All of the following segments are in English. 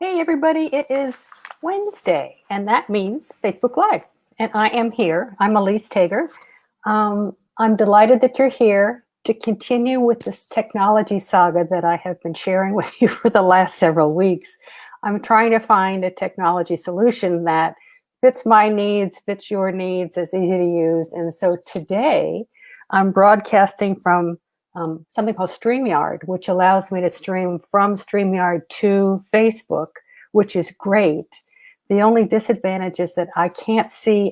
Hey everybody, it is Wednesday, and that means Facebook Live. And I am here. I'm Elise Tager. I'm delighted that you're here to continue with this technology saga that I have been sharing with you for the last several weeks. I'm trying to find a technology solution that fits my needs, fits your needs, is easy to use. And so today I'm broadcasting from something called StreamYard, which allows me to stream from StreamYard to Facebook, which is great. The only disadvantage is that I can see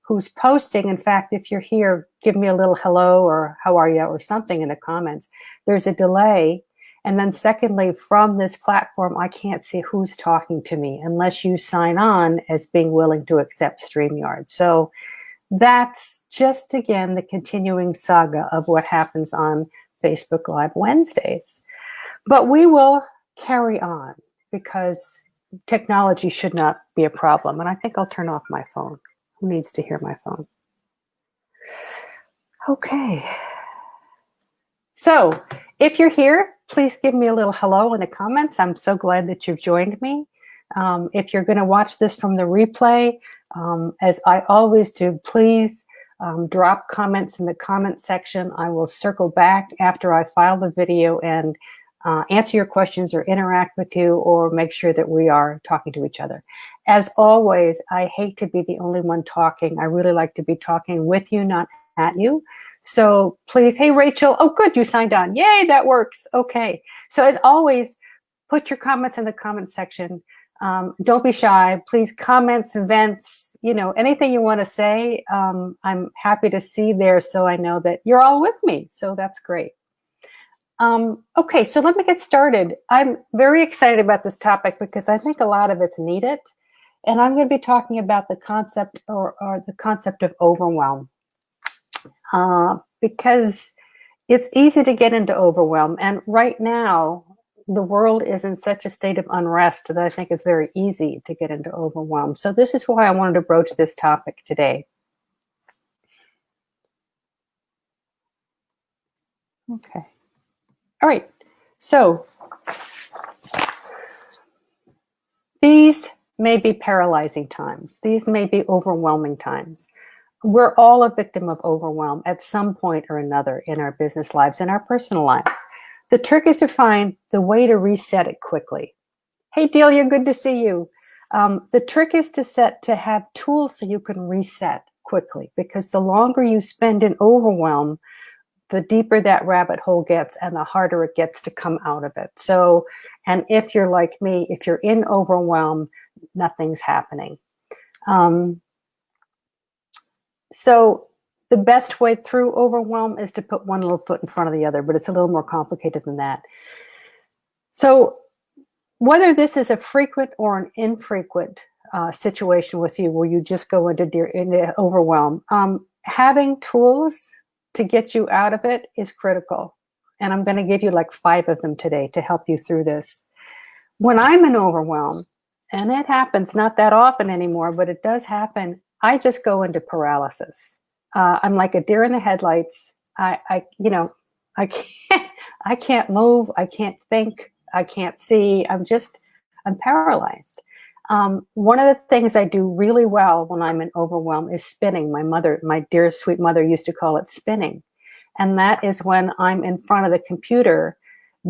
who's posting. In fact, if you're here, give me a little hello or how are you or something in the comments. There's a delay. And then secondly, from this platform, I can't see who's talking to me unless you sign on as being willing to accept StreamYard. So that's just, again, the continuing saga of what happens on Facebook Live Wednesdays. But we will carry on because technology should not be a problem. And I think I'll turn off my phone. Who needs to hear my phone? Okay. So if you're here, please give me a little hello in the comments. I'm so glad that you've joined me. If you're going to watch this from the replay, as I always do, please drop comments in the comment section. I will circle back after I file the video and answer your questions or interact with you or make sure that we are talking to each other. As always, I hate to be the only one talking. I really like to be talking with you, not at you. So please, hey, Rachel. Oh, good, you signed on. Yay, that works. Okay. So as always, put your comments in the comment section. Don't be shy. Please, comments, events, anything you want to say, I'm happy to see there so I know that you're all with me. So that's great. Okay, so let me get started. I'm very excited about this topic because I think a lot of it's needed. And I'm going to be talking about the concept or the concept of overwhelm. Because it's easy to get into overwhelm. And right now, the world is in such a state of unrest that I think it's very easy to get into overwhelm. So this is why I wanted to broach this topic today. Okay. All right. So these may be paralyzing times. These may be overwhelming times. We're all a victim of overwhelm at some point or another in our business lives and our personal lives. The trick is to find the way to reset it quickly. Hey, Delia, good to see you. The trick is to have tools so you can reset quickly, because the longer you spend in overwhelm, the deeper that rabbit hole gets and the harder it gets to come out of it. So, and if you're like me, if you're in overwhelm, nothing's happening. So the best way through overwhelm is to put one little foot in front of the other, but it's a little more complicated than that. So whether this is a frequent or an infrequent situation with you where you just go into overwhelm, having tools to get you out of it is critical. And I'm going to give you like 5 of them today to help you through this. When I'm in overwhelm, and it happens not that often anymore, but it does happen, I just go into paralysis. I'm like a deer in the headlights. I can't move. I can't think. I can't see. I'm paralyzed. One of the things I do really well when I'm in overwhelm is spinning. My dear sweet mother used to call it spinning. And that is when I'm in front of the computer,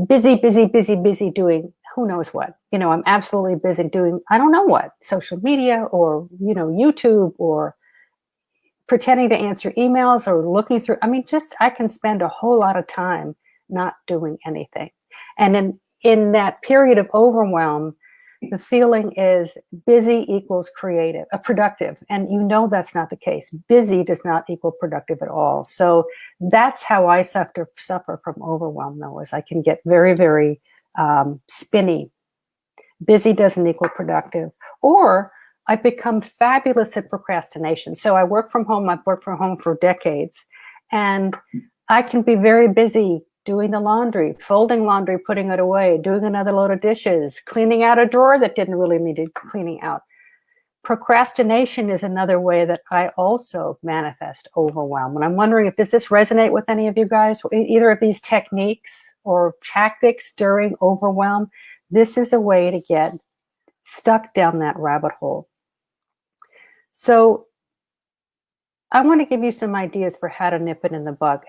busy doing who knows what. I'm absolutely busy doing, I don't know what, social media or, YouTube or pretending to answer emails or looking through. I can spend a whole lot of time not doing anything. And in that period of overwhelm, the feeling is busy equals productive. And that's not the case. Busy does not equal productive at all. So that's how I suffer from overwhelm, though, is I can get very, very spinny. Busy doesn't equal productive. Or I become fabulous at procrastination. So I work from home. I've worked from home for decades. And I can be very busy doing the laundry, folding laundry, putting it away, doing another load of dishes, cleaning out a drawer that didn't really need cleaning out. Procrastination is another way that I also manifest overwhelm. And I'm wondering, does this resonate with any of you guys? Either of these techniques or tactics during overwhelm? This is a way to get stuck down that rabbit hole. So I want to give you some ideas for how to nip it in the bud.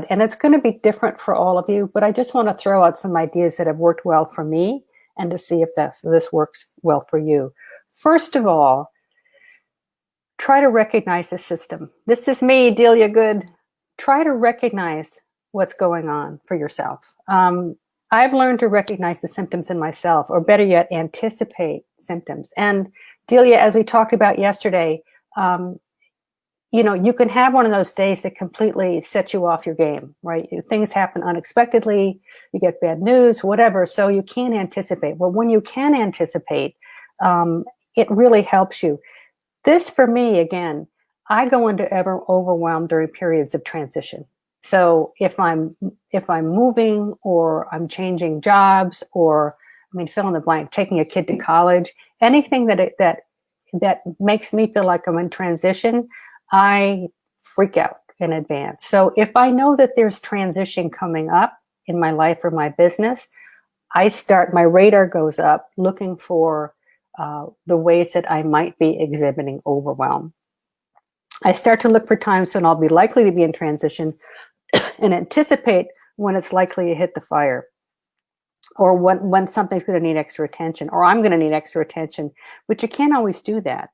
And it's going to be different for all of you, but I just want to throw out some ideas that have worked well for me and to see if this works well for you. First of all, try to recognize the system. This is me, Delia Good. Try to recognize what's going on for yourself. I've learned to recognize the symptoms in myself, or better yet, anticipate symptoms. And Delia, as we talked about yesterday, you can have one of those days that completely sets you off your game, right? Things happen unexpectedly, you get bad news, whatever, so you can't anticipate. Well, when you can anticipate, it really helps you. This, for me, again, I go into overwhelm during periods of transition. So if I'm moving, or I'm changing jobs, or fill in the blank, taking a kid to college, anything that makes me feel like I'm in transition, I freak out in advance. So if I know that there's transition coming up in my life or my business, my radar goes up looking for the ways that I might be exhibiting overwhelm. I start to look for times when I'll be likely to be in transition and anticipate when it's likely to hit the fire, or when something's going to need extra attention, or I'm going to need extra attention, but you can't always do that.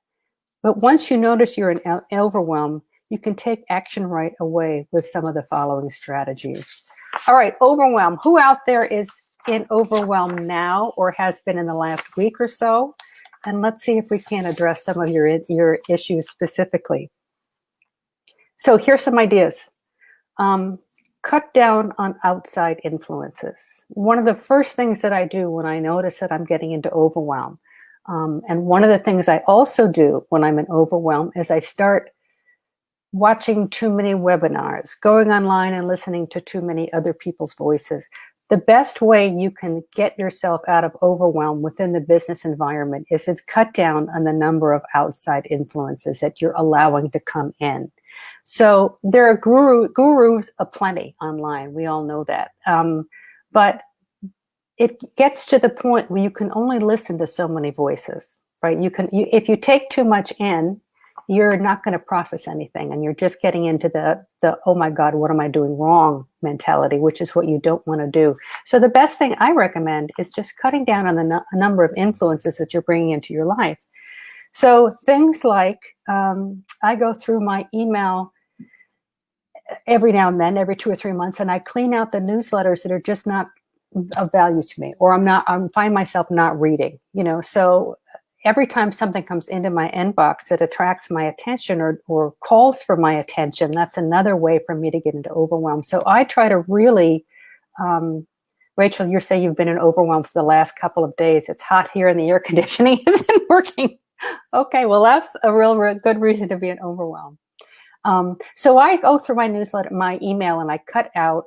But once you notice you're in overwhelm, you can take action right away with some of the following strategies. All right, overwhelm. Who out there is in overwhelm now, or has been in the last week or so? And let's see if we can address some of your issues specifically. So here's some ideas. Cut down on outside influences. One of the first things that I do when I notice that I'm getting into overwhelm, and one of the things I also do when I'm in overwhelm, is I start watching too many webinars, going online and listening to too many other people's voices. The best way you can get yourself out of overwhelm within the business environment is to cut down on the number of outside influences that you're allowing to come in. So there are gurus aplenty online. We all know that. But it gets to the point where you can only listen to so many voices, right? If you take too much in, you're not going to process anything, and you're just getting into the oh my God, what am I doing wrong mentality, which is what you don't want to do. So the best thing I recommend is just cutting down on the number of influences that you're bringing into your life. So things like, I go through my email every now and then, every 2 or 3 months, and I clean out the newsletters that are just not of value to me, or I find myself not reading, so every time something comes into my inbox that attracts my attention or calls for my attention, that's another way for me to get into overwhelm. So I try to really, Rachel, you say you've been in overwhelm for the last couple of days. It's hot here and the air conditioning isn't working. Okay, well, that's a real good reason to be in overwhelm. So I go through my newsletter, my email, and I cut out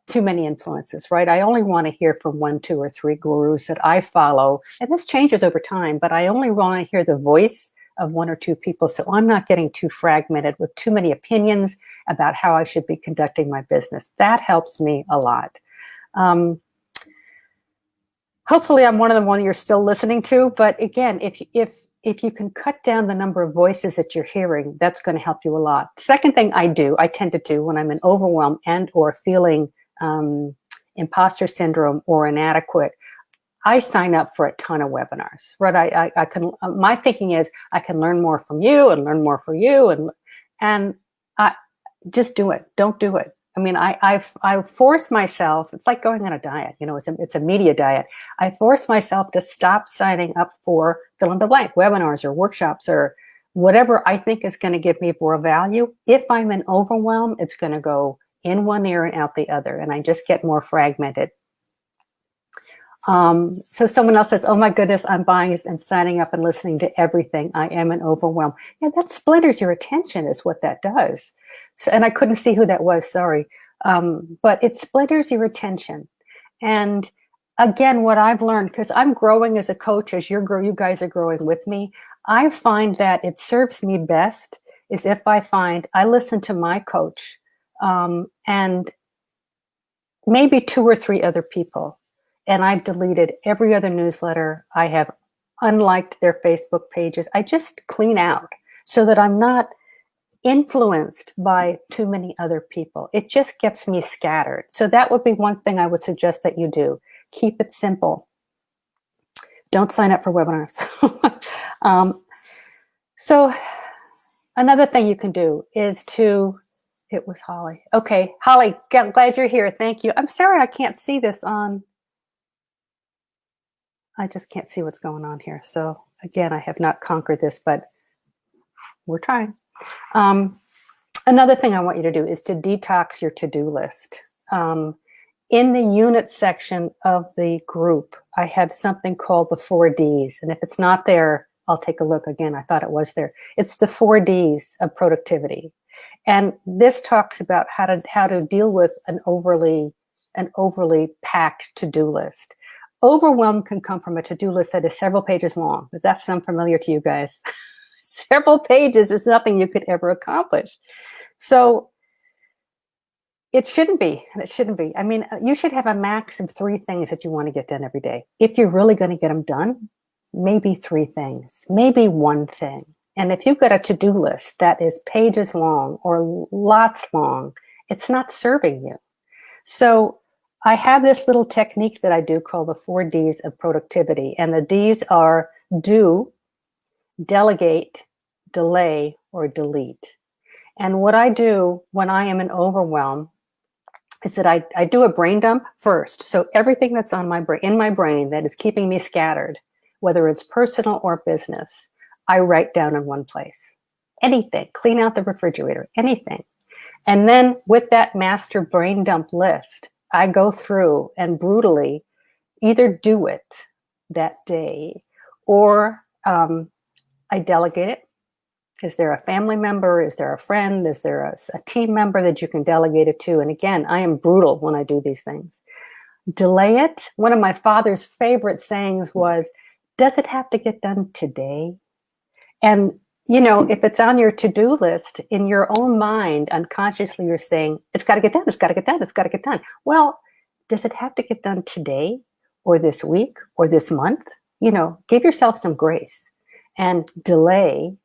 too many influences, right? I only want to hear from 1, 2, or 3 gurus that I follow. And this changes over time, but I only want to hear the voice of 1 or 2 people. So I'm not getting too fragmented with too many opinions about how I should be conducting my business. That helps me a lot. Hopefully I'm one of the ones you're still listening to. But again, if you can cut down the number of voices that you're hearing, that's going to help you a lot. Second thing I tend to do when I'm in overwhelm and or feeling imposter syndrome or inadequate, I sign up for a ton of webinars, right? I can, my thinking is I can learn more from you and learn more for you. And I just do it. Don't do it. I force myself, it's like going on a diet, it's a media diet. I force myself to stop signing up for fill in the blank webinars or workshops or whatever I think is going to give me more value. If I'm in overwhelm, it's going to go in one ear and out the other, and I just get more fragmented. So someone else says, oh my goodness, I'm buying and signing up and listening to everything. I am in overwhelm. Yeah, that splinters your attention is what that does. So, and I couldn't see who that was, sorry. But it splinters your attention. And again, what I've learned, because I'm growing as a coach, as you guys are growing with me, I find that it serves me best is if I listen to my coach and maybe 2 or 3 other people. and I've deleted every other newsletter. I have unliked their Facebook pages. I just clean out so that I'm not influenced by too many other people. It just gets me scattered. So that would be one thing I would suggest that you do. Keep it simple. Don't sign up for webinars. So another thing you can do is to, it was Holly. Okay, Holly, glad you're here. Thank you. I'm sorry I can't see this on, I just can't see what's going on here. So again, I have not conquered this, but we're trying. Another thing I want you to do is to detox your to-do list. In the unit section of the group, I have something called the 4Ds. And if it's not there, I'll take a look again. I thought it was there. It's the 4Ds of productivity. And this talks about how to deal with an overly packed to-do list. Overwhelm can come from a to-do list that is several pages long. Does that sound familiar to you guys? Several pages is nothing you could ever accomplish. So it shouldn't be. It shouldn't be. I mean, you should have a max of 3 things that you want to get done every day. If you're really going to get them done, maybe 3 things, maybe 1 thing. And if you've got a to-do list that is pages long or lots long, it's not serving you. So I have this little technique that I do called the 4 Ds of productivity. And the Ds are do, delegate, delay, or delete. And what I do when I am in overwhelm is that I do a brain dump first. So everything that's on in my brain that is keeping me scattered, whether it's personal or business, I write down in one place. Anything, clean out the refrigerator, anything. And then with that master brain dump list, I go through and brutally either do it that day or I delegate it. Is there a family member? Is there a friend? Is there a team member that you can delegate it to? And again, I am brutal when I do these things. Delay it. One of my father's favorite sayings was, does it have to get done today? And, you know, if it's on your to-do list, in your own mind, unconsciously, you're saying, it's got to get done, it's got to get done, it's got to get done. Well, does it have to get done today or this week or this month? You know, give yourself some grace and delay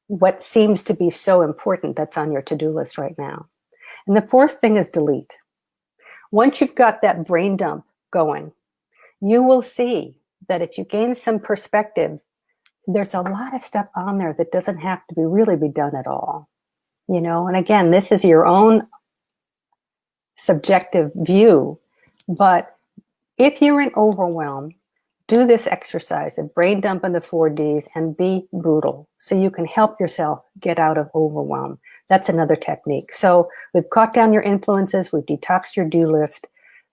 what seems to be so important that's on your to-do list right now. And the 4th thing is delete. Once you've got that brain dump going, you will see that if you gain some perspective, there's a lot of stuff on there that doesn't have to really be done at all. You know, and again, this is your own subjective view, but if you're in overwhelm, do this exercise of brain dump in the 4 Ds and be brutal so you can help yourself get out of overwhelm. That's another technique. So we've cut down your influences, we've detoxed your do list.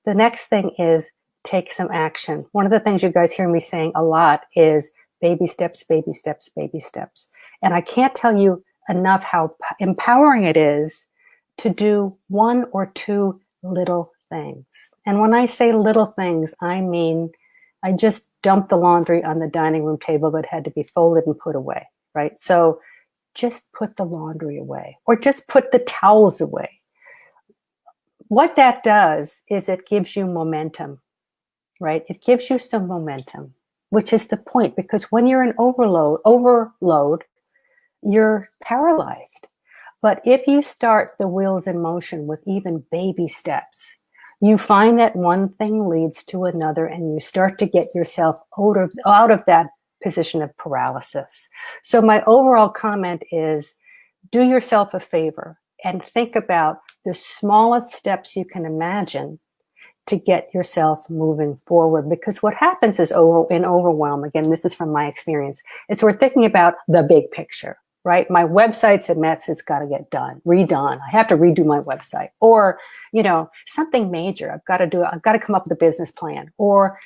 The next thing is take some action. One of the things you guys hear me saying a lot is baby steps, baby steps, baby steps. And I can't tell you enough how empowering it is to do 1 or 2 little things. And when I say little things, I mean, I just dumped the laundry on the dining room table that had to be folded and put away, right? So just put the laundry away or just put the towels away. What that does is it gives you momentum, right? It gives you some momentum, which is the point, because when you're in overload, you're paralyzed. But if you start the wheels in motion with even baby steps, you find that one thing leads to another and you start to get yourself out of that position of paralysis. So my overall comment is do yourself a favor and think about the smallest steps you can imagine to get yourself moving forward. Because what happens is in overwhelm, again, this is from my experience, it's we're thinking about the big picture. Right? My website's a mess. It's got to get redone. I have to redo my website, or, you know, something major. I've got to come up with a business plan. Or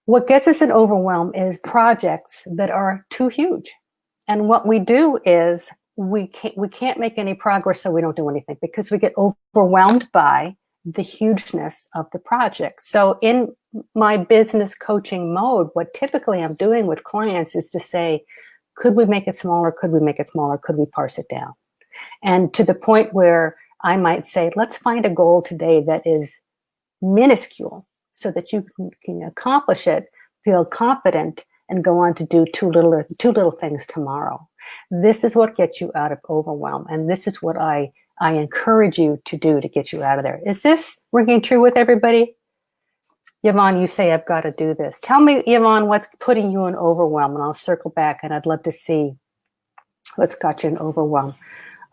what gets us in overwhelm is projects that are too huge. And what we do is we can't make any progress, so we don't do anything because we get overwhelmed by the hugeness of the project. So in my business coaching mode, what typically I'm doing with clients is to say, could we make it smaller? Could we make it smaller? Could we parse it down? And to the point where I might say, let's find a goal today that is minuscule. so that you can accomplish it, feel confident, and go on to do two little things tomorrow. This is what gets you out of overwhelm, and this is what I encourage you to do to get you out of there. Is this ringing true with everybody? Yvonne, you say, I've got to do this. Tell me, Yvonne, what's putting you in overwhelm, and I'll circle back, and I'd love to see what's got you in overwhelm.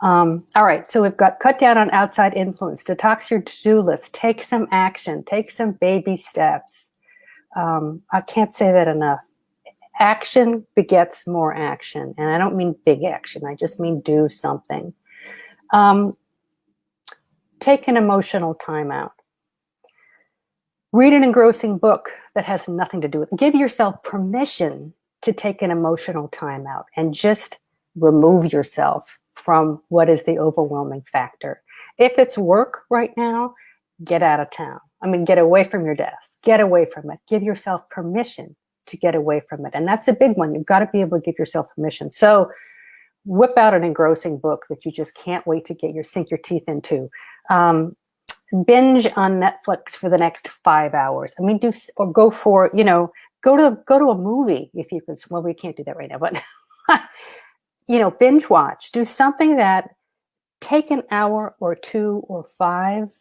All right, so we've got cut down on outside influence, detox your to-do list, take some action, take some baby steps. I can't say that enough. Action begets more action, and I don't mean big action. I just mean do something. Take an emotional timeout. Read an engrossing book that has nothing to do with it. Give yourself permission to take an emotional timeout and just remove yourself from what is the overwhelming factor. If it's work right now, get out of town. I mean, get away from your desk. Get away from it. Give yourself permission to get away from it. And that's a big one. You've got to be able to give yourself permission. So whip out an engrossing book that you just can't wait to sink your teeth into. Binge on Netflix for the next 5 hours. I mean, go to a movie if you can. Well, we can't do that right now, but binge watch. Do something that take an hour or 2 or 5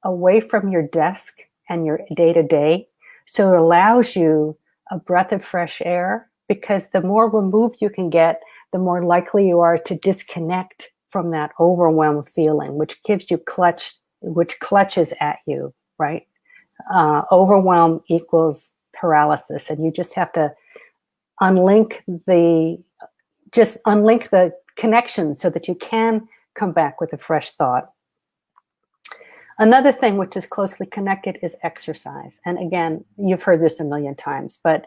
away from your desk and your day-to-day. So it allows you a breath of fresh air, because the more removed you can get, the more likely you are to disconnect from that overwhelmed feeling, which clutches at you, right? Overwhelm equals paralysis, and you just have to unlink the connection so that you can come back with a fresh thought. Another thing which is closely connected is exercise. And again, you've heard this a million times, but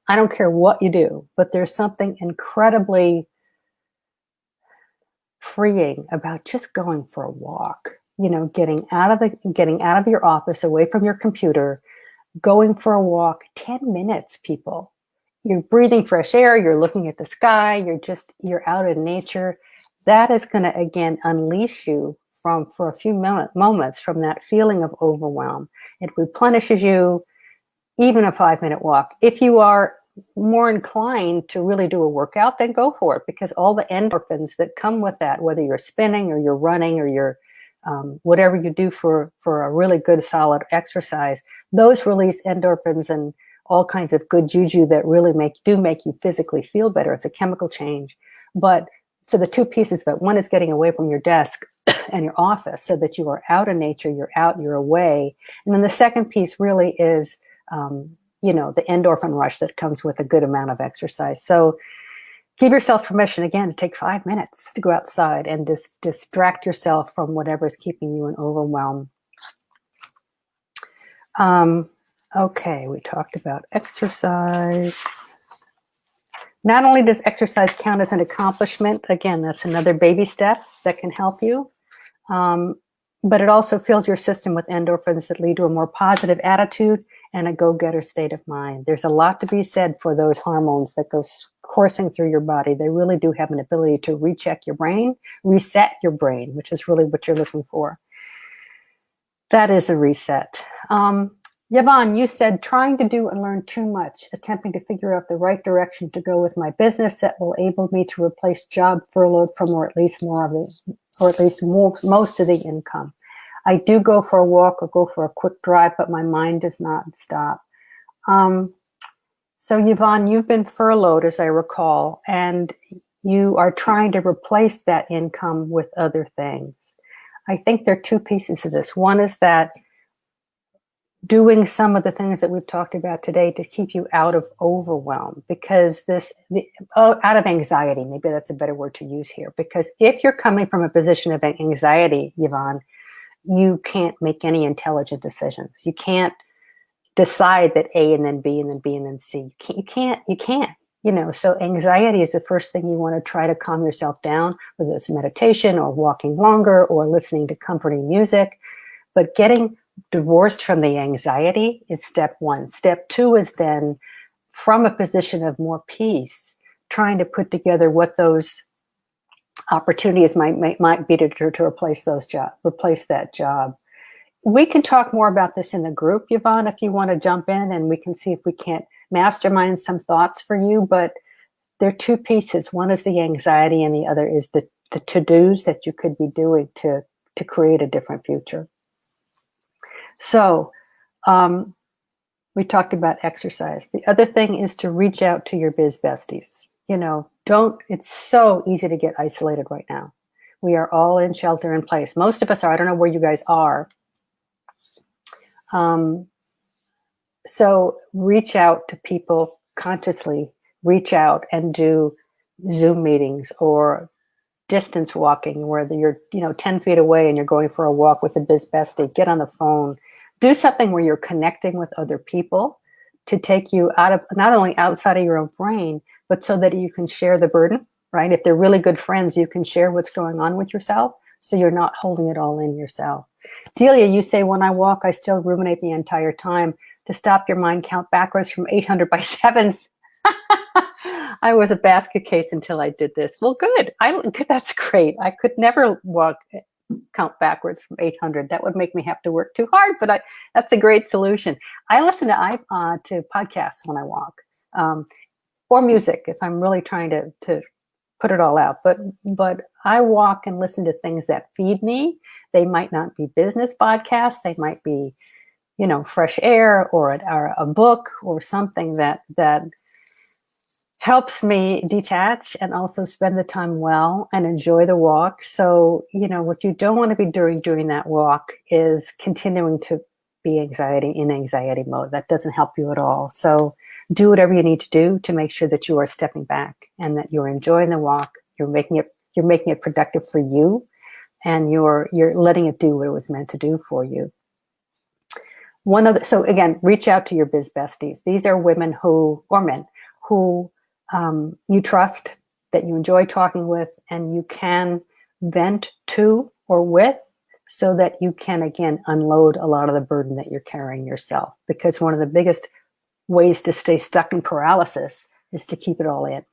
I don't care what you do, but there's something incredibly freeing about just going for a walk, getting out of your office, away from your computer, going for a walk. 10 minutes, people. You're breathing fresh air, you're looking at the sky, you're out in nature. That is going to, again, unleash you for a few moments from that feeling of overwhelm. It replenishes you. Even a 5-minute walk. If you are more inclined to really do a workout, then go for it, because all the endorphins that come with that, whether you're spinning or you're running or you're whatever you do for a really good solid exercise, those release endorphins and all kinds of good juju that really make you physically feel better. It's a chemical change. But so the two pieces of it, one is getting away from your desk and your office so that you are out in nature, you're away. And then the second piece really is the endorphin rush that comes with a good amount of exercise. So give yourself permission, again, to take 5 minutes to go outside and just distract yourself from whatever is keeping you in overwhelm. Okay, we talked about exercise. Not only does exercise count as an accomplishment, again, that's another baby step that can help you, but it also fills your system with endorphins that lead to a more positive attitude and a go-getter state of mind. There's a lot to be said for those hormones that go coursing through your body. They really do have an ability to reset your brain, which is really what you're looking for. That is a reset. Yvonne, you said trying to do and learn too much, attempting to figure out the right direction to go with my business that will enable me to replace job furloughed from most of the income. I do go for a walk or go for a quick drive, but my mind does not stop. So Yvonne, you've been furloughed, as I recall, and you are trying to replace that income with other things. I think there are two pieces of this. One is that doing some of the things that we've talked about today to keep you out of overwhelm, because out of anxiety, maybe that's a better word to use here, because if you're coming from a position of anxiety, Yvonne, you can't make any intelligent decisions. You can't decide that A and then B and then B and then C. You can't, so anxiety is the first thing you want to try to calm yourself down, whether it's meditation or walking longer or listening to comforting music. But getting divorced from the anxiety is step one. Step two is then, from a position of more peace, trying to put together what those opportunities might be to replace that job. we can talk more about this in the group, Yvonne, if you want to jump in, and we can see if we can't mastermind some thoughts for you. But there are two pieces. One is the anxiety, and the other is the to-dos that you could be doing to create a different future. So we talked about exercise. The other thing is to reach out to your biz besties. It's so easy to get isolated right now. We are all in shelter in place. Most of us are. I don't know where you guys are. So reach out to people consciously. Reach out and do Zoom meetings or distance walking where you're 10 feet away and you're going for a walk with a biz bestie. Get on the phone. Do something where you're connecting with other people to take you out of, not only outside of your own brain, but so that you can share the burden, right? If they're really good friends, you can share what's going on with yourself, so you're not holding it all in yourself. Delia, you say, when I walk, I still ruminate the entire time. To stop your mind, count backwards from 800 by sevens. I was a basket case until I did this. Well, good. That's great. I could never count backwards from 800. That would make me have to work too hard, but that's a great solution. I listen to podcasts when I walk, or music if I'm really trying to put it all out. But I walk and listen to things that feed me. They might not be business podcasts. They might be, fresh air or a book or something that helps me detach and also spend the time well and enjoy the walk. So, what you don't want to be doing during that walk is continuing to be in anxiety mode. That doesn't help you at all. So do whatever you need to do to make sure that you are stepping back and that you're enjoying the walk. You're making it productive for you, and you're letting it do what it was meant to do for you. So again, reach out to your biz besties. These are women or men who you trust, that you enjoy talking with, and you can vent to or with, so that you can, again, unload a lot of the burden that you're carrying yourself. Because one of the biggest ways to stay stuck in paralysis is to keep it all in.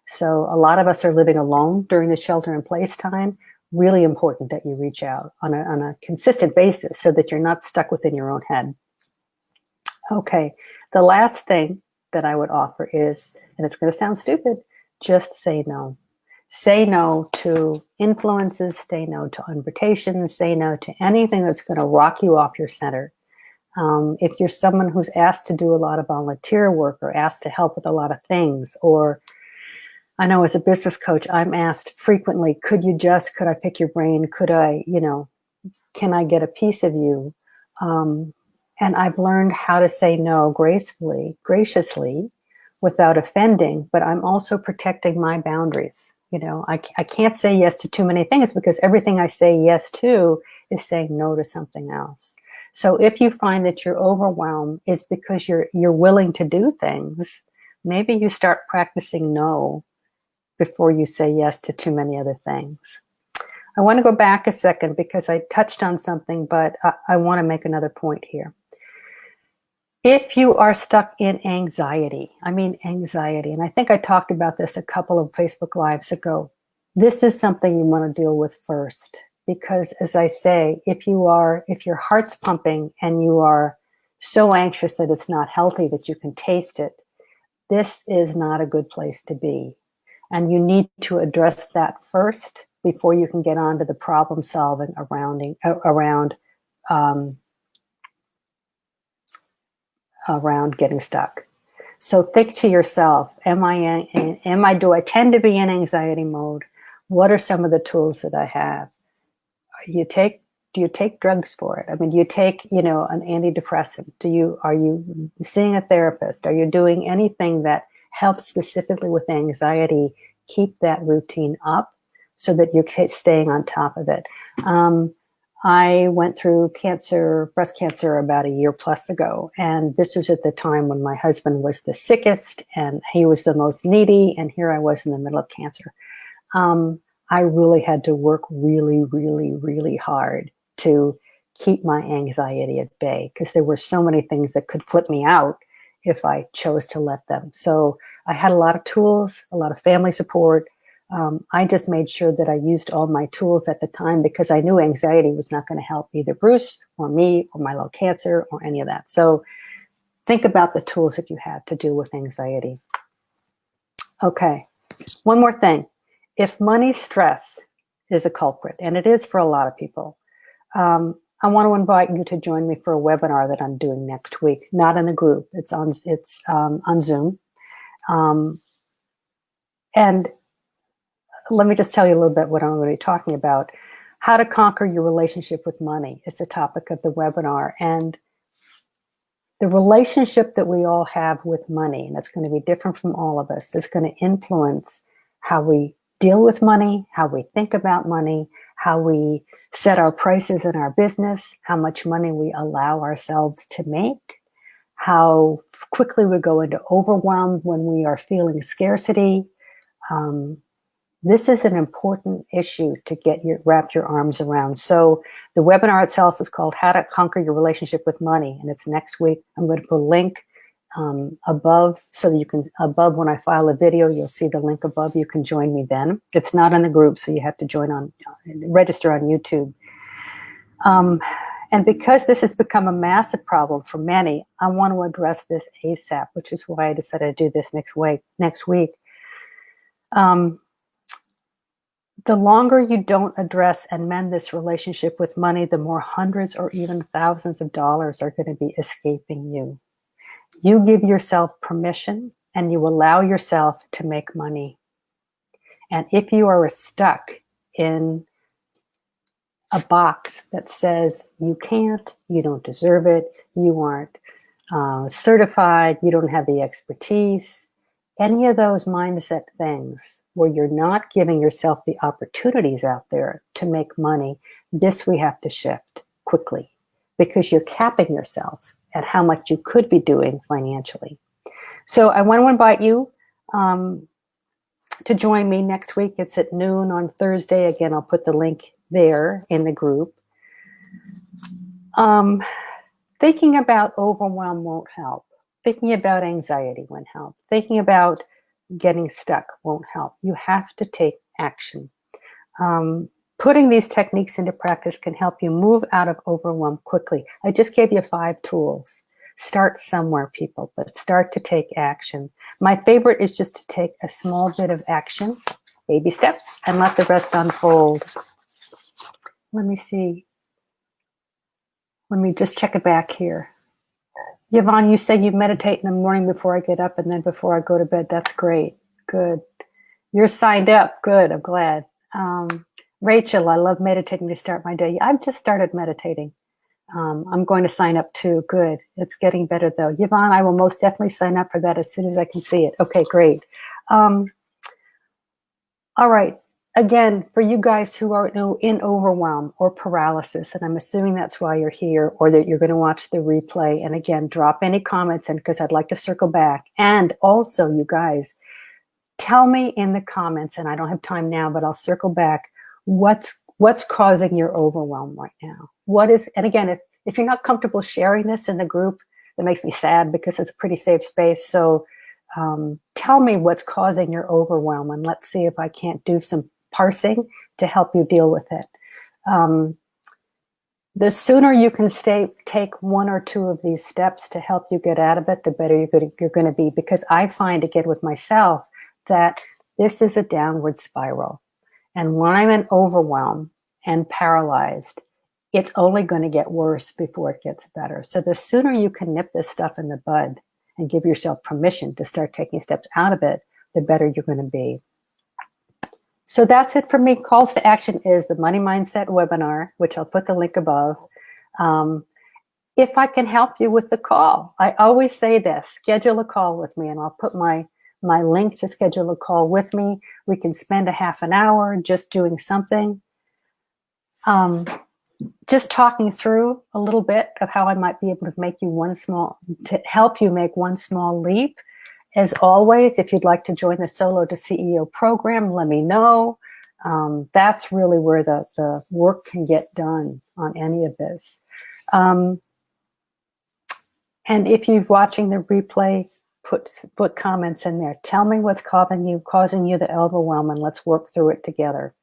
So a lot of us are living alone during the shelter in place time. Really important that you reach out on a consistent basis so that you're not stuck within your own head. Okay, the last thing that I would offer is, and it's going to sound stupid, just say no. Say no to influences, say no to invitations, say no to anything that's going to rock you off your center. If you're someone who's asked to do a lot of volunteer work or asked to help with a lot of things, or I know as a business coach, I'm asked frequently, could I pick your brain? Could I, can I get a piece of you? And I've learned how to say no gracefully, graciously, without offending, but I'm also protecting my boundaries. I can't say yes to too many things, because everything I say yes to is saying no to something else. So if you find that your overwhelm is because you're willing to do things, maybe you start practicing no before you say yes to too many other things. I want to go back a second because I touched on something, but I want to make another point here. If you are stuck in anxiety, and I think I talked about this a couple of Facebook Lives ago, this is something you want to deal with first. Because as I say, if your heart's pumping and you are so anxious that it's not healthy, that you can taste it, this is not a good place to be. And you need to address that first before you can get on to the problem solving around getting stuck. So think to yourself, do I tend to be in anxiety mode? What are some of the tools that I have? Do you take drugs for it? Do you take, an antidepressant? Are you seeing a therapist? Are you doing anything that helps specifically with anxiety? Keep that routine up so that you're staying on top of it. I went through breast cancer about a year plus ago. And this was at the time when my husband was the sickest and he was the most needy. And here I was in the middle of cancer. I really had to work really, really, really hard to keep my anxiety at bay, because there were so many things that could flip me out if I chose to let them. So I had a lot of tools, a lot of family support, I just made sure that I used all my tools at the time because I knew anxiety was not going to help either Bruce or me or my little cancer or any of that. So think about the tools that you have to deal with anxiety. Okay, one more thing. If money stress is a culprit, and it is for a lot of people, I want to invite you to join me for a webinar that I'm doing next week. Not in the group. It's on Zoom. And let me just tell you a little bit what I'm going to be talking about. How to conquer your relationship with money is the topic of the webinar. And the relationship that we all have with money, and it's going to be different from all of us, is going to influence how we deal with money, how we think about money, how we set our prices in our business, how much money we allow ourselves to make, how quickly we go into overwhelm when we are feeling scarcity. This is an important issue to wrap your arms around. So the webinar itself is called How to Conquer Your Relationship with Money, and it's next week. I'm going to put a link above so that you can, above when I file a video, you'll see the link above. You can join me then. It's not in the group, so you have to register on YouTube. And because this has become a massive problem for many, I want to address this ASAP, which is why I decided to do this next week. The longer you don't address and mend this relationship with money, the more hundreds or even thousands of dollars are going to be escaping you. You give yourself permission and you allow yourself to make money. And if you are stuck in a box that says you can't, you don't deserve it, you aren't certified, you don't have the expertise, any of those mindset things where you're not giving yourself the opportunities out there to make money, this we have to shift quickly because you're capping yourself at how much you could be doing financially. So I want to invite you to join me next week. It's at noon on Thursday. Again, I'll put the link there in the group. Thinking about overwhelm won't help. Thinking about anxiety won't help. Thinking about getting stuck won't help. You have to take action. Putting these techniques into practice can help you move out of overwhelm quickly. I just gave you 5 tools. Start somewhere, people, but start to take action. My favorite is just to take a small bit of action, baby steps, and let the rest unfold. Let me see. Let me just check it back here. Yvonne, you say you meditate in the morning before I get up and then before I go to bed. That's great. Good. You're signed up. Good. I'm glad. Rachel, I love meditating to start my day. I've just started meditating. I'm going to sign up too. Good. It's getting better though. Yvonne, I will most definitely sign up for that as soon as I can see it. Okay, great. All right. Again, for you guys who are in overwhelm or paralysis, and I'm assuming that's why you're here or that you're going to watch the replay. And again, drop any comments in because I'd like to circle back. And also, you guys, tell me in the comments, and I don't have time now, but I'll circle back, what's causing your overwhelm right now? And again, if you're not comfortable sharing this in the group, that makes me sad because it's a pretty safe space. So tell me what's causing your overwhelm, and let's see if I can't do some parsing to help you deal with it. The sooner you can take 1 or 2 of these steps to help you get out of it, the better you're going to be. Because I find, again, with myself, that this is a downward spiral. And when I'm in overwhelm and paralyzed, it's only going to get worse before it gets better. So the sooner you can nip this stuff in the bud and give yourself permission to start taking steps out of it, the better you're going to be. So that's it for me. Calls to action is the Money Mindset webinar, which I'll put the link above. If I can help you with the call, I always say this, schedule a call with me, and I'll put my link to schedule a call with me. We can spend a half an hour just doing something. Just talking through a little bit of how I might be able to help you make one small leap. As always, if you'd like to join the Solo to CEO program, let me know. That's really where the work can get done on any of this. And if you're watching the replay, put comments in there. Tell me what's causing you the overwhelm, and let's work through it together.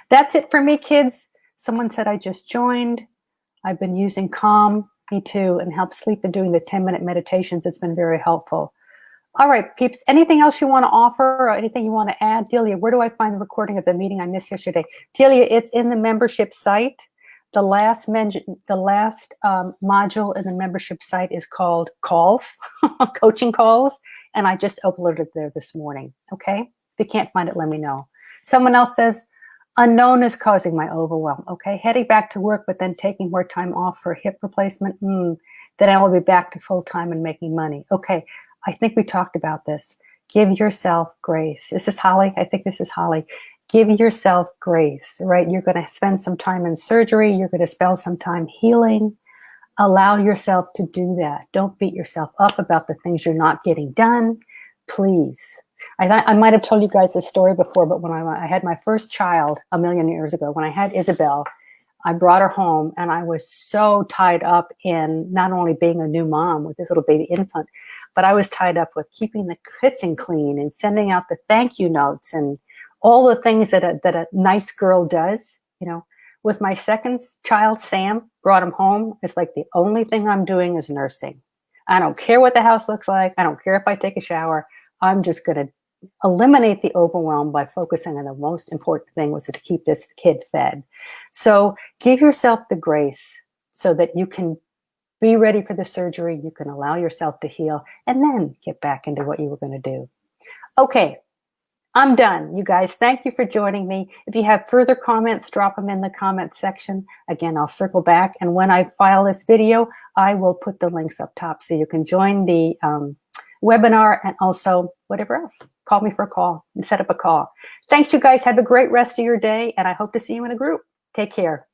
That's it for me, kids. Someone said I just joined. I've been using Calm, me too, and help sleep and doing the 10-minute meditations. It's been very helpful. All right, peeps, anything else you want to offer or anything you want to add? Delia, where do I find the recording of the meeting I missed yesterday? Delia, it's in the membership site. The last module in the membership site is called Calls, Coaching Calls, and I just uploaded it there this morning, okay? If you can't find it, let me know. Someone else says, unknown is causing my overwhelm, okay? Heading back to work, but then taking more time off for a hip replacement, then I will be back to full-time and making money. Okay, I think we talked about this. Give yourself grace. This is Holly. I think this is Holly. Give yourself grace, right? You're going to spend some time in surgery. You're going to spend some time healing. Allow yourself to do that. Don't beat yourself up about the things you're not getting done. Please. I might have told you guys this story before, but when I had my first child a million years ago, when I had Isabel, I brought her home and I was so tied up in not only being a new mom with this little baby infant, but I was tied up with keeping the kitchen clean and sending out the thank you notes and all the things that a nice girl does. You know, with my second child, Sam, brought him home. It's like the only thing I'm doing is nursing. I don't care what the house looks like. I don't care if I take a shower. I'm just going to eliminate the overwhelm by focusing on the most important thing, was to keep this kid fed. So give yourself the grace so that you can be ready for the surgery. You can allow yourself to heal and then get back into what you were going to do. Okay, I'm done. You guys, thank you for joining me. If you have further comments, drop them in the comments section. Again, I'll circle back. And when I file this video, I will put the links up top so you can join the webinar and also whatever else. Call me for a call and set up a call. Thanks, you guys. Have a great rest of your day, and I hope to see you in a group. Take care.